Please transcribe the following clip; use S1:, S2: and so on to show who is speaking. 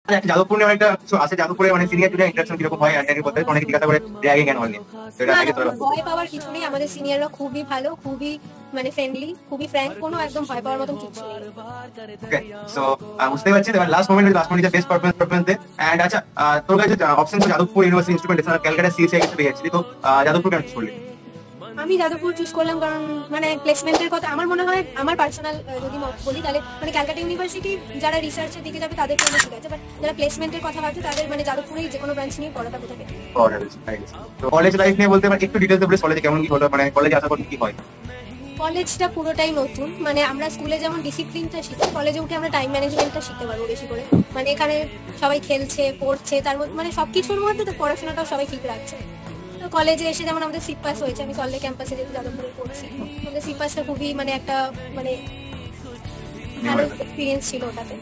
S1: আচ্ছা, যাদবপুর নিয়ে অনেকটা কিছু আছে, যাদবপুরে মানে সিনিয়র জুনিয়র ইন্টারাকশন কিরকম হয়, আর বলতে অনেকে জিজ্ঞাসা করে র্যাগিং এন্ড অল নিয়ে। তো এটা
S2: না
S1: আগে
S2: না,
S1: তোরা
S2: ভয় পাওয়ার কিছু নেই, আমাদের সিনিয়ররা খুবই ভালো, খুবই মানে ফ্রেন্ডলি, খুবই ফ্র্যাঙ্ক, কোনো একদম ভয় পাওয়ার মতন কিছু নেই।
S1: ওকে। সো বুঝতে পারছি, এবার লাস্ট মোমেন্টে বেস্ট পারফরমেন্স দে। এন্ড আচ্ছা, তোর কাছে অপশন ছিল যাদবপুর ইউনিভার্সিটি ইনস্ট্রুমেন্টেশন আর ক্যালকাটা সিএসআই কাছে পেয়ে যাচ্ছিলি, তো যাদবপুর কেন চুজ করলি?
S2: আমি যাদবপুর চুজ করলাম কারণ মানে প্লেসমেন্টের কথা আমার মনে হয়, আমার পার্সোনাল যদি বলি তাহলে মানে ক্যালকাটা ইউনিভার্সিটি যারা রিসার্চের দিকে যাবে তাদের জন্য ঠিক আছে, বাট যারা প্লেসমেন্টের কথা ভাবছে তাদের মানে যাদবপুরেই যে কোনো ব্রাঞ্চ নিয়ে পড়াটা কোথায় পেতে।
S1: তো কলেজ লাইফ নিয়ে বলতে পারি একটু ডিটেলস বলে, কলেজে কেমন কি হলো, মানে কলেজে আসার পর কি হয়?
S2: কলেজটা পুরোটাই নতুন, মানে আমরা স্কুলে যেমন ডিসিপ্লিনটা শিখি, কলেজে উঠে আমরা টাইম ম্যানেজমেন্টটা শিখতে পারবো বেশি করে। মানে এখানে সবাই খেলছে পড়ছে, তার মধ্যে মানে সবকিছুর মধ্যে তো পড়াশোনাটাও সবাই ঠিক রাখছে। তো কলেজে এসে যেমন আমাদের সিপাস হয়েছে, আমি সল্টলেক ক্যাম্পাসে যেহেতু যাদবপুরে পড়ছি, আমাদের সিপাসটা খুবই মানে একটা মানে ভালো এক্সপিরিয়েন্স ছিল ওটাতে।